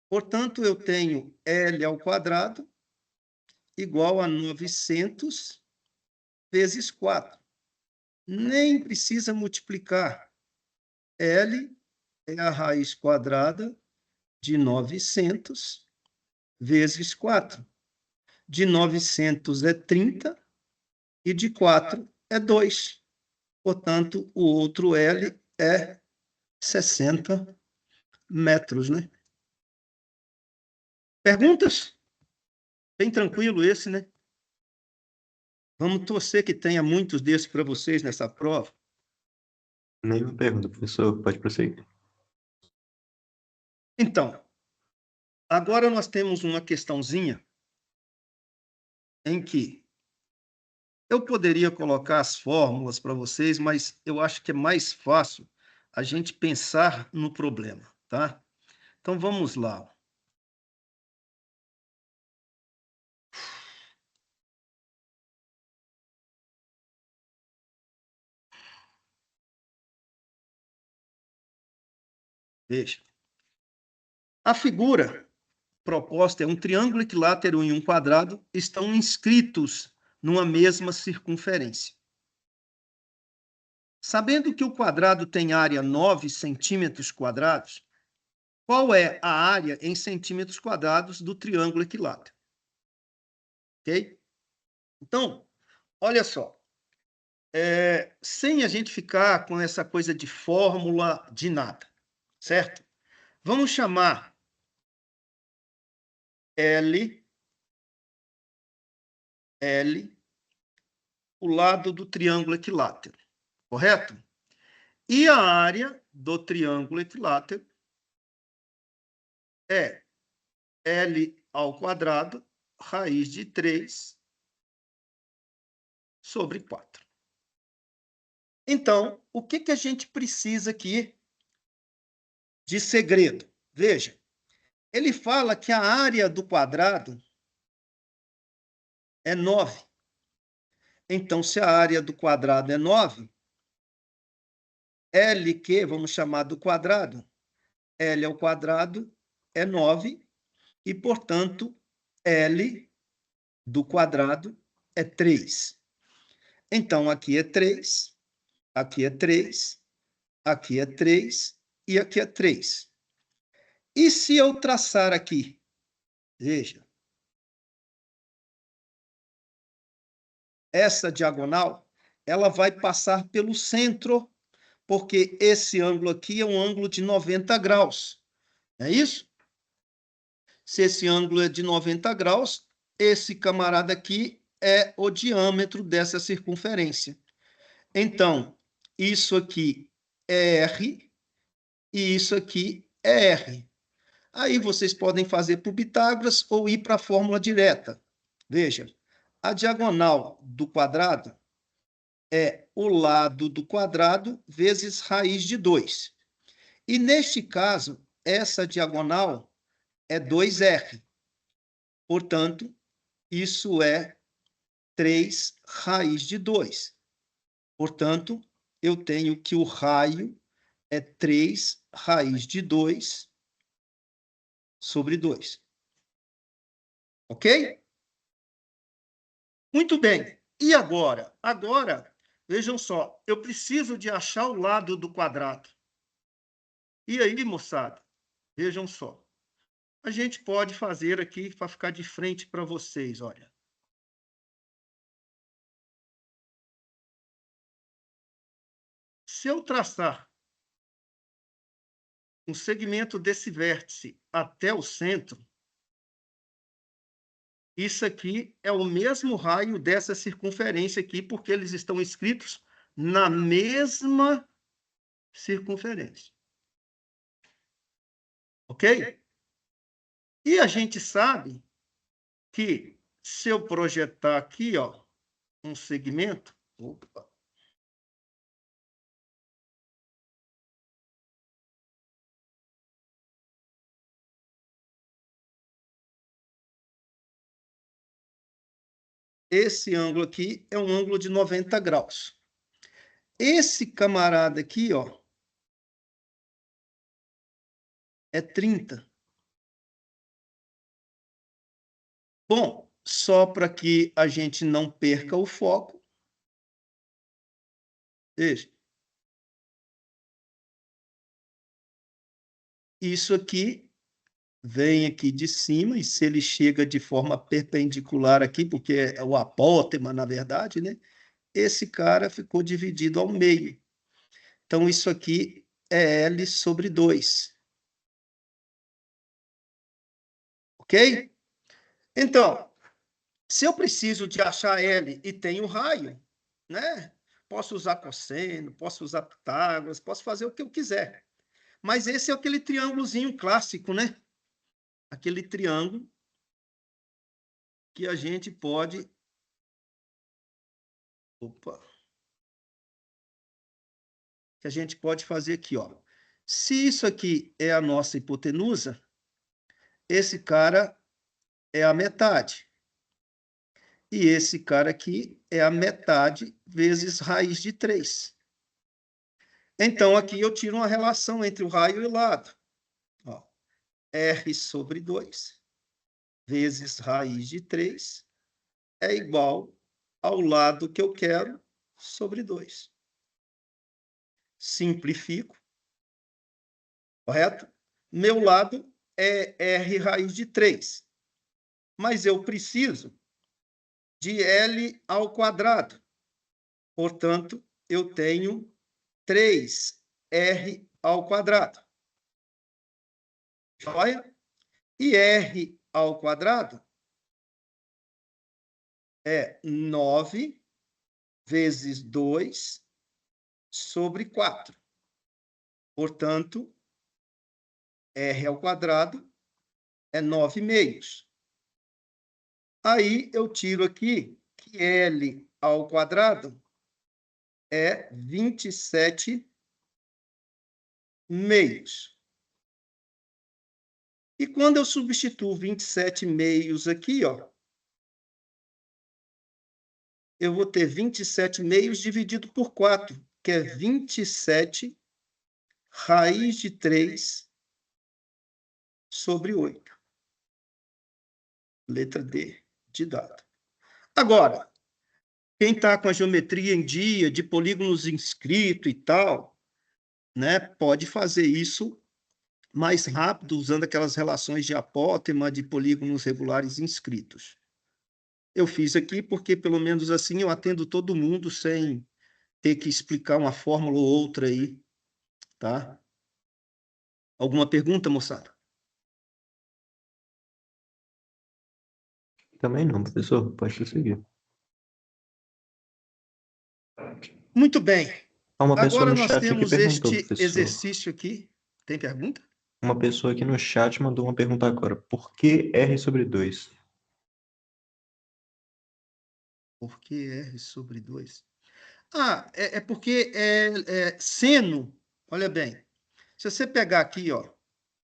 Speaker 1: Portanto, eu tenho L ao quadrado igual a 900 vezes 4. Nem precisa multiplicar. L é a raiz quadrada de 900 vezes 4. De 900 é 30 e de 4 é 2. Portanto, o outro L é 60 metros, né? Perguntas? Bem tranquilo esse, né? Vamos torcer que tenha muitos desses para vocês nessa prova.
Speaker 2: Nenhuma pergunta, professor. Pode prosseguir.
Speaker 1: Então, agora nós temos uma questãozinha em que eu poderia colocar as fórmulas para vocês, mas eu acho que é mais fácil a gente pensar no problema, tá? Então, vamos lá. Veja. A figura proposta é um triângulo equilátero e um quadrado estão inscritos numa mesma circunferência. Sabendo que o quadrado tem área 9 centímetros quadrados, qual é a área em centímetros quadrados do triângulo equilátero? Ok? Então, olha só. Sem a gente ficar com essa coisa de fórmula de nada, certo? Vamos chamar L o lado do triângulo equilátero, correto? E a área do triângulo equilátero é L ao quadrado, raiz de 3 sobre 4. Então, o que a gente precisa aqui de segredo? Veja, ele fala que a área do quadrado é 9. Então, se a área do quadrado é 9, L, que vamos chamar do quadrado, L ao quadrado é 9, e, portanto, L do quadrado é 3. Então, aqui é 3, aqui é 3, aqui é 3 e aqui é 3. E se eu traçar aqui, veja, essa diagonal, ela vai passar pelo centro, porque esse ângulo aqui é um ângulo de 90 graus. É isso? Se esse ângulo é de 90 graus, esse camarada aqui é o diâmetro dessa circunferência. Então, isso aqui é R e isso aqui é R. Aí vocês podem fazer por Pitágoras ou ir para a fórmula direta. Veja, A diagonal do quadrado é o lado do quadrado vezes raiz de 2. E, neste caso, essa diagonal é 2R. Portanto, isso é 3 raiz de 2. Portanto, eu tenho que o raio é 3 raiz de 2 sobre 2. Ok? Muito bem. E agora? Agora, vejam só, eu preciso de achar o lado do quadrado. E aí, moçada, vejam só. A gente pode fazer aqui para ficar de frente para vocês, olha. Se eu traçar um segmento desse vértice até o centro, isso aqui é o mesmo raio dessa circunferência aqui, porque eles estão escritos na mesma circunferência. Ok? E a gente sabe que se eu projetar aqui, ó, um segmento, opa, esse ângulo aqui é um ângulo de 90 graus. Esse camarada aqui, ó, é 30. Bom, só para que a gente não perca o foco, veja. Isso aqui vem aqui de cima, e se ele chega de forma perpendicular aqui, porque é o apótema, na verdade, né? Esse cara ficou dividido ao meio. Então, isso aqui é L sobre 2. Ok? Então, se eu preciso de achar L e tenho raio, né? Posso usar cosseno, posso usar Pitágoras, posso fazer o que eu quiser. Mas esse é aquele triângulozinho clássico, né? Aquele triângulo que a gente pode... Opa! Que a gente pode fazer aqui, ó. Se isso aqui é a nossa hipotenusa, esse cara é a metade. E esse cara aqui é a metade vezes raiz de 3. Então, aqui eu tiro uma relação entre o raio e o lado. Ó, R sobre 2 vezes raiz de 3 é igual ao lado que eu quero sobre 2. Simplifico. Correto? Meu lado é R raiz de 3. Mas eu preciso de L ao quadrado. Portanto, eu tenho 3R ao quadrado. Joia? E R ao quadrado é 9 vezes 2 sobre 4. Portanto, R ao quadrado é 9 meios. Aí eu tiro aqui que L ao quadrado é 27 meios. E quando eu substituo 27 meios aqui, ó, eu vou ter 27 meios dividido por 4, que é 27 raiz de 3 sobre 8. Letra D, de dado. Agora, quem está com a geometria em dia, de polígonos inscritos e tal, né, pode fazer isso mais rápido, usando aquelas relações de apótema de polígonos regulares inscritos. Eu fiz aqui porque, pelo menos assim, eu atendo todo mundo sem ter que explicar uma fórmula ou outra aí, tá? Alguma pergunta, moçada?
Speaker 2: Também não, professor. Pode prosseguir.
Speaker 1: Muito bem.
Speaker 2: Há uma pessoa
Speaker 1: Agora
Speaker 2: no
Speaker 1: nós
Speaker 2: chat aqui
Speaker 1: temos
Speaker 2: perguntou,
Speaker 1: este
Speaker 2: professor.
Speaker 1: exercício aqui. Tem pergunta?
Speaker 2: Uma pessoa aqui no chat mandou uma pergunta agora. Por que R sobre 2?
Speaker 1: Por que R sobre 2? Ah, é porque seno, olha bem, se você pegar aqui, ó,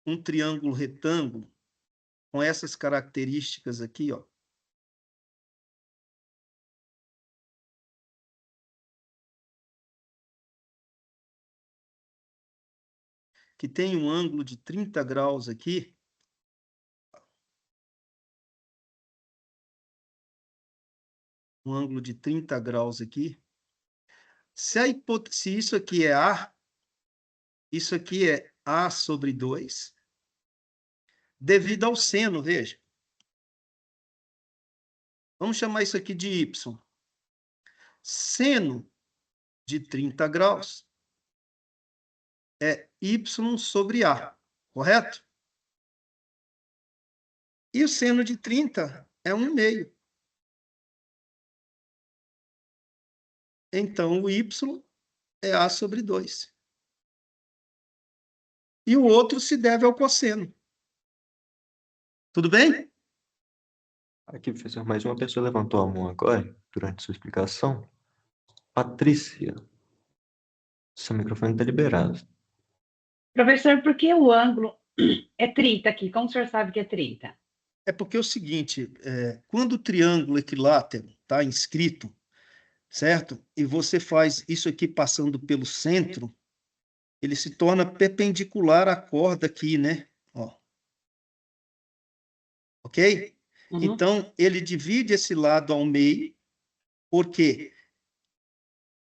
Speaker 1: um triângulo retângulo com essas características aqui, ó, que tem um ângulo de 30 graus aqui, um ângulo de 30 graus aqui, se isso aqui é A, isso aqui é A sobre 2, devido ao seno, veja. Vamos chamar isso aqui de Y. Seno de 30 graus é Y sobre A, correto? E o seno de 30 é 1,5. Então, o Y é A sobre 2. E o outro se deve ao cosseno. Tudo bem?
Speaker 2: Aqui, professor, mais uma pessoa levantou a mão agora, durante sua explicação. Patrícia, seu microfone está liberado.
Speaker 3: Professor, por que o ângulo é 30 aqui? Como o senhor sabe que é 30?
Speaker 1: É porque é o seguinte, quando o triângulo equilátero está inscrito, certo? E você faz isso aqui passando pelo centro, ele se torna perpendicular à corda aqui, né? Ó. Ok?
Speaker 3: Uhum.
Speaker 1: Então, ele divide esse lado ao meio, porque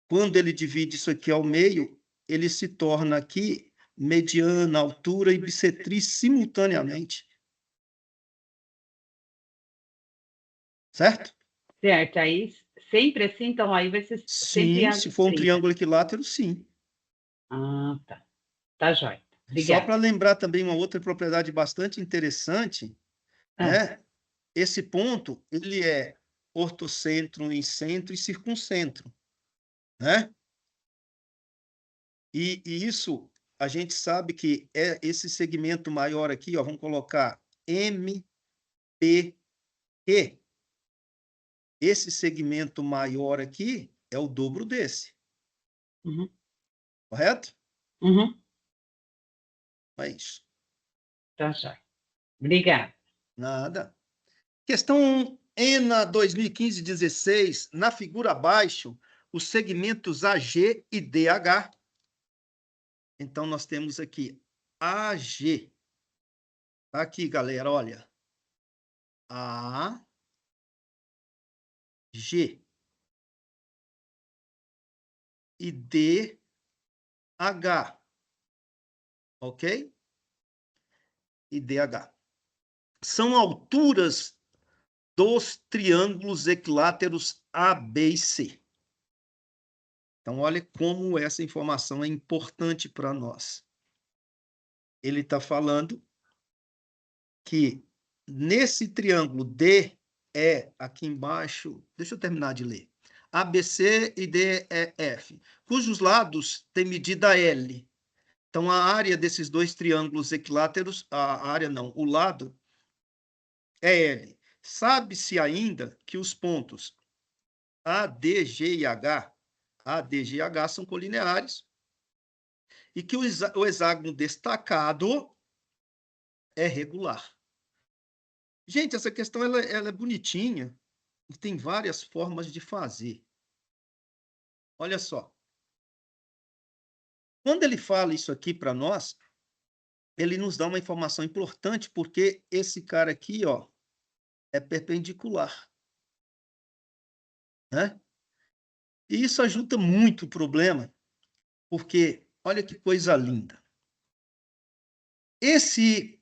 Speaker 1: quando ele divide isso aqui ao meio, ele se torna aqui mediana, altura e bissetriz simultaneamente. Certo?
Speaker 3: Certo, aí sempre assim, então aí vai ser sempre
Speaker 1: Sim,
Speaker 3: ângulo
Speaker 1: se for um
Speaker 3: 30.
Speaker 1: triângulo equilátero, sim.
Speaker 3: Ah, tá. Tá jóia.
Speaker 1: Só
Speaker 3: Obrigada.
Speaker 1: para lembrar também uma outra propriedade bastante interessante, né? Esse ponto, ele é ortocentro, incentro e circuncentro, né? E isso, a gente sabe que é esse segmento maior aqui, ó, vamos colocar MPQ. Esse segmento maior aqui é o dobro desse.
Speaker 3: Uhum.
Speaker 1: Correto?
Speaker 3: Uhum.
Speaker 1: É isso.
Speaker 3: Tá jóia. Obrigada.
Speaker 1: Nada. Questão ENA 2015-16, na figura abaixo, os segmentos AG e DH. Então, nós temos aqui AG. Tá aqui, galera, olha. AG. E DH. Ok? E DH. São alturas dos triângulos equiláteros A, B e C. Então, olha como essa informação é importante para nós. Ele está falando que nesse triângulo DE, aqui embaixo, deixa eu terminar de ler, ABC e DEF, cujos lados têm medida L. Então, a área desses dois triângulos equiláteros, a área não, o lado é L. Sabe-se ainda que os pontos A, D, G e H, A, D, G e H são colineares, e que o hexágono destacado é regular. Gente, essa questão ela é bonitinha e tem várias formas de fazer. Olha só. Quando ele fala isso aqui para nós, ele nos dá uma informação importante, porque esse cara aqui, ó, é perpendicular. Né? E isso ajuda muito o problema, porque olha que coisa linda. Esse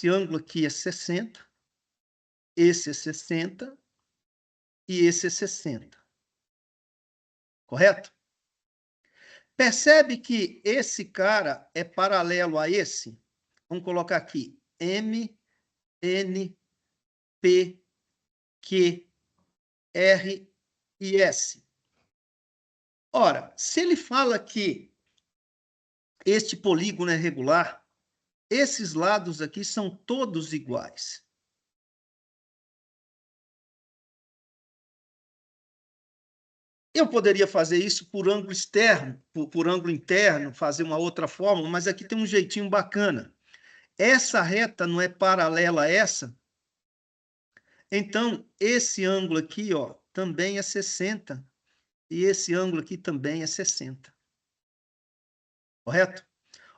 Speaker 1: ângulo aqui é 60, esse é 60 e esse é 60. Correto? Percebe que esse cara é paralelo a esse? Vamos colocar aqui M, N, P, Q, R e S. Ora, se ele fala que este polígono é regular, esses lados aqui são todos iguais. Eu poderia fazer isso por ângulo externo, por ângulo interno, fazer uma outra fórmula, mas aqui tem um jeitinho bacana. Essa reta não é paralela a essa? Então, esse ângulo aqui, ó, também é 60. E esse ângulo aqui também é 60. Correto?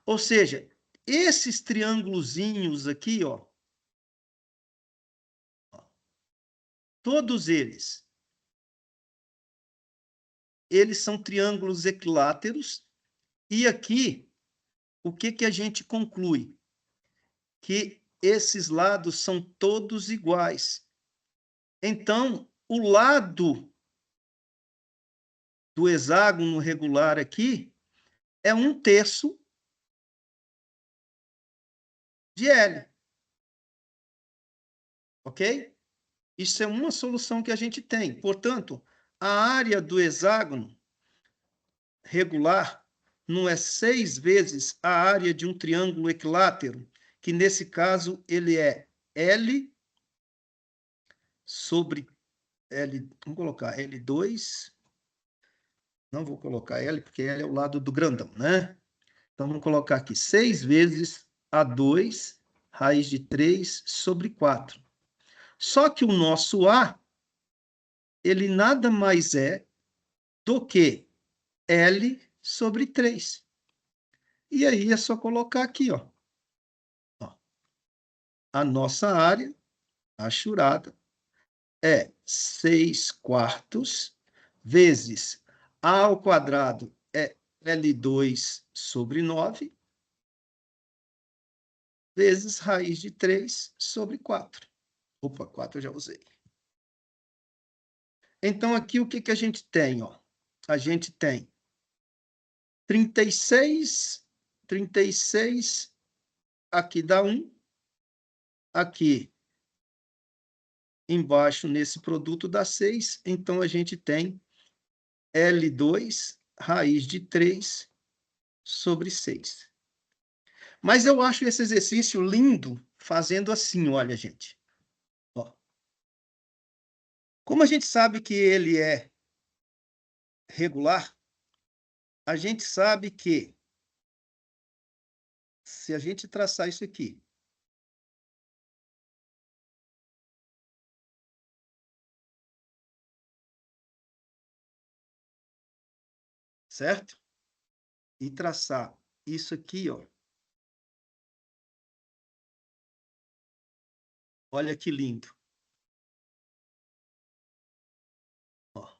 Speaker 1: Ou seja, esses triângulozinhos aqui, ó, todos eles são triângulos equiláteros. E aqui, o que que a gente conclui? Que esses lados são todos iguais. Então, o lado do hexágono regular aqui é 1/3 de L. Ok? Isso é uma solução que a gente tem. Portanto, a área do hexágono regular não é 6 vezes a área de um triângulo equilátero, que nesse caso ele é L sobre L, vamos colocar L2, não vou colocar L, porque L é o lado do grandão, né? Então, vamos colocar aqui 6 vezes A2, raiz de 3 sobre 4. Só que o nosso A, ele nada mais é do que L sobre 3. E aí é só colocar aqui, ó. A nossa área achurada é 6/4 vezes A ao quadrado é L2 sobre 9, vezes raiz de 3 sobre 4. Opa, 4 eu já usei. Então, aqui o que que a gente tem? Ó? A gente tem 36, aqui dá 1, aqui embaixo nesse produto dá 6, então a gente tem L2 raiz de 3 sobre 6. Mas eu acho esse exercício lindo fazendo assim, olha, gente. Ó. Como a gente sabe que ele é regular, a gente sabe que se a gente traçar isso aqui, certo? E traçar isso aqui, ó. Olha que lindo. Ó.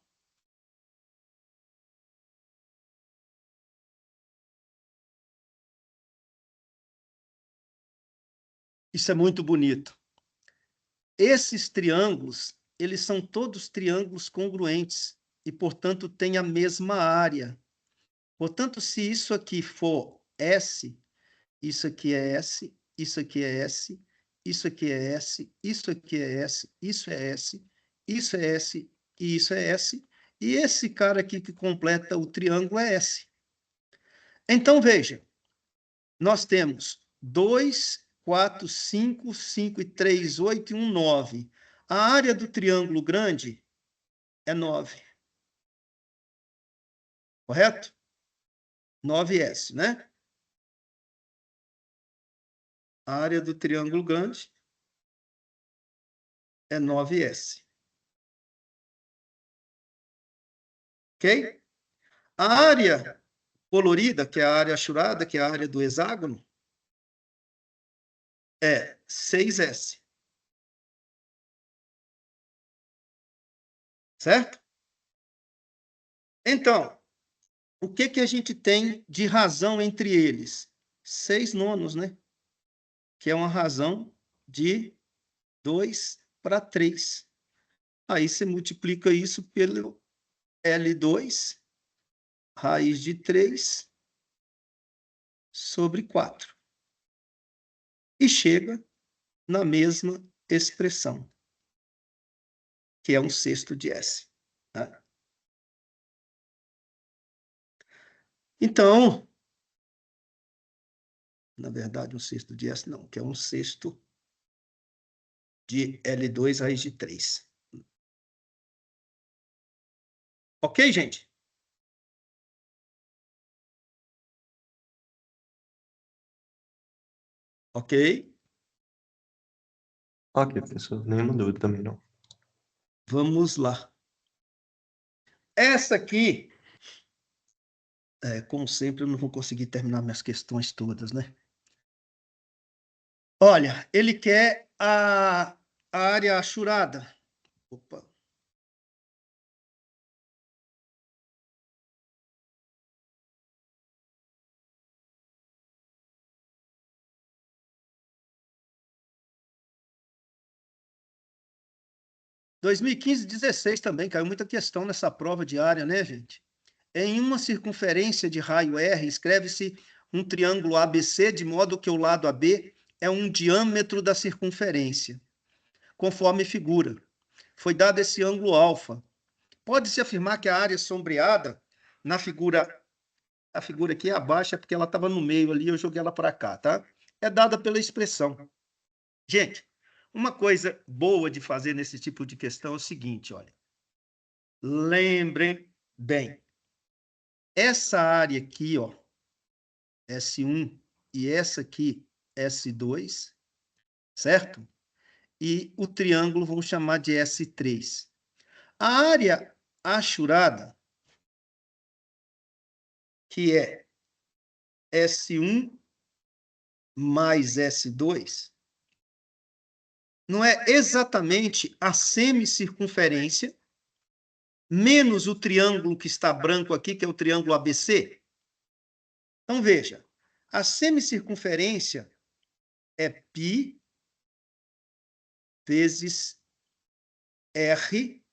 Speaker 1: Isso é muito bonito. Esses triângulos, eles são todos triângulos congruentes e, portanto, têm a mesma área. Portanto, se isso aqui for S, isso aqui é S, isso aqui é S, isso aqui é S, isso aqui é S, isso é S, isso é S e isso é S, e esse cara aqui que completa o triângulo é S. Então, veja, nós temos 2, 4, 5, 5 e 3, 8 e 1, 9. A área do triângulo grande é 9. Correto? 9S, né? A área do triângulo grande é 9S. Ok? A área colorida, que é a área achurada, que é a área do hexágono, é 6S. Certo? Então, o que que a gente tem de razão entre eles? 6 nonos, né? Que é uma razão de 2/3. Aí você multiplica isso pelo L2, raiz de 3 sobre 4. E chega na mesma expressão, que é 1/6 de S. Né? Então, na verdade, 1/6 de S não, que é 1/6 de L2 raiz de 3. Ok, gente? Ok?
Speaker 2: Ok, professor. Nenhuma dúvida também não.
Speaker 1: Vamos lá. Essa aqui, como sempre, eu não vou conseguir terminar minhas questões todas, né? Olha, ele quer a área achurada. Opa. Em 2015 e 2016 também caiu muita questão nessa prova de área, né, gente? Em uma circunferência de raio R, escreve-se um triângulo ABC, de modo que o lado AB é um diâmetro da circunferência, conforme figura. Foi dado esse ângulo alfa. Pode-se afirmar que a área sombreada na figura, a figura aqui abaixo é porque ela estava no meio ali, eu joguei ela para cá, tá? É dada pela expressão. Gente, uma coisa boa de fazer nesse tipo de questão é o seguinte, olha. Lembrem bem, essa área aqui, ó, S1, e essa aqui, S2, certo? E o triângulo vamos chamar de S3. A área achurada, que é S1 mais S2, não é exatamente a semicircunferência menos o triângulo que está branco aqui, que é o triângulo ABC? Então, veja, a semicircunferência é π vezes R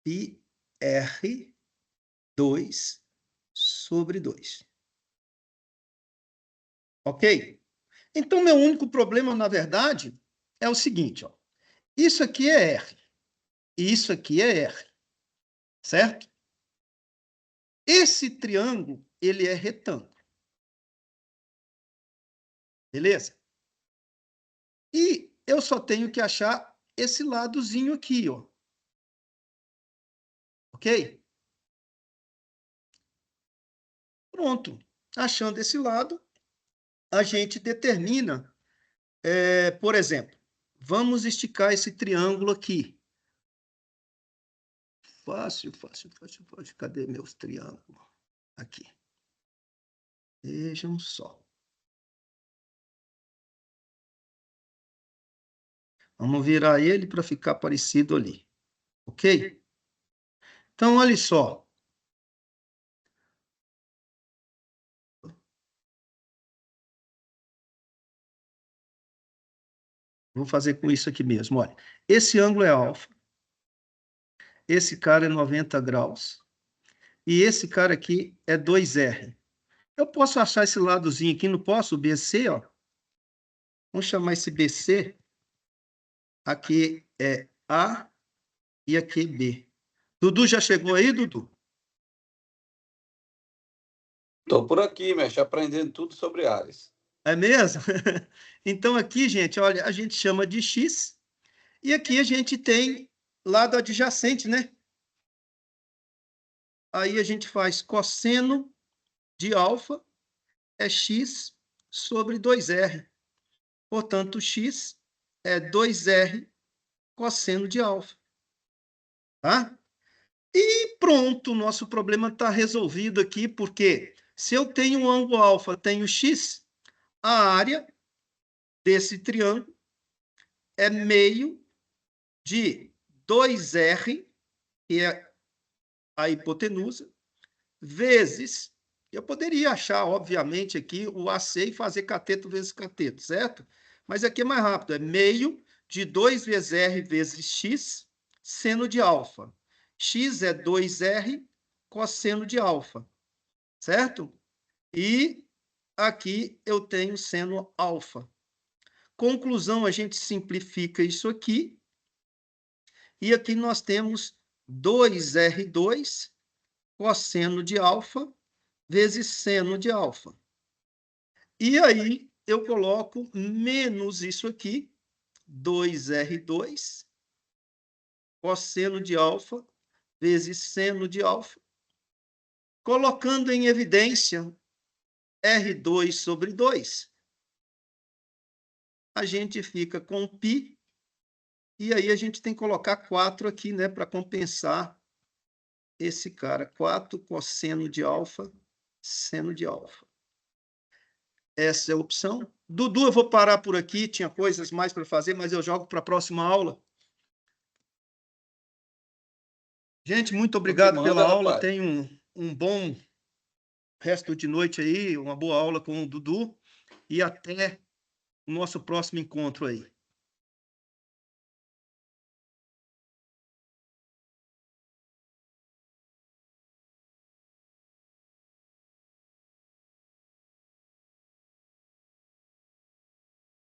Speaker 1: π R 2 sobre 2. Ok? Então, meu único problema, na verdade, é o seguinte, ó. Isso aqui é R, e isso aqui é R, certo? Esse triângulo, ele é retângulo. Beleza? E eu só tenho que achar esse ladozinho aqui, ó. Ok? Pronto. Achando esse lado, a gente determina, por exemplo, vamos esticar esse triângulo aqui. Fácil, fácil, fácil, fácil. Cadê meus triângulos? Aqui. Vejam só. Vamos virar ele para ficar parecido ali. Ok? Então, olha só. Vou fazer com isso aqui mesmo. Olha, esse ângulo é alfa. Esse cara é 90 graus. E esse cara aqui é 2R. Eu posso achar esse ladozinho aqui, não posso? O BC, ó. Vamos chamar esse BC. Aqui é A e aqui é B. Dudu já chegou aí, Dudu?
Speaker 7: Estou por aqui, mestre, aprendendo tudo sobre áreas.
Speaker 1: É mesmo? Então, aqui, gente, olha, a gente chama de X. E aqui a gente tem lado adjacente, né? Aí a gente faz cosseno de alfa é X sobre 2R. Portanto, X é 2R cosseno de alfa. Tá? E pronto, o nosso problema está resolvido aqui, porque se eu tenho um ângulo alfa, tenho X, a área desse triângulo é meio de 2R, que é a hipotenusa, vezes, eu poderia achar, obviamente, aqui o AC e fazer cateto vezes cateto, certo? Mas aqui é mais rápido, é meio de 2 vezes R vezes X, seno de alfa. X é 2R cosseno de alfa, certo? E aqui eu tenho seno alfa. Conclusão, a gente simplifica isso aqui. E aqui nós temos 2R2 cosseno de alfa vezes seno de alfa. E aí eu coloco menos isso aqui, 2R2 cosseno de alfa vezes seno de alfa, colocando em evidência R2 sobre 2. A gente fica com π, e aí a gente tem que colocar 4 aqui, né, para compensar esse cara. 4 cosseno de alfa, seno de alfa. Essa é a opção. Dudu, eu vou parar por aqui, tinha coisas mais para fazer, mas eu jogo para a próxima aula. Gente, muito obrigado
Speaker 7: Manda,
Speaker 1: pela aula.
Speaker 7: rapaz.
Speaker 1: Tenha um bom resto de noite aí, uma boa aula com o Dudu, e até o nosso próximo encontro aí.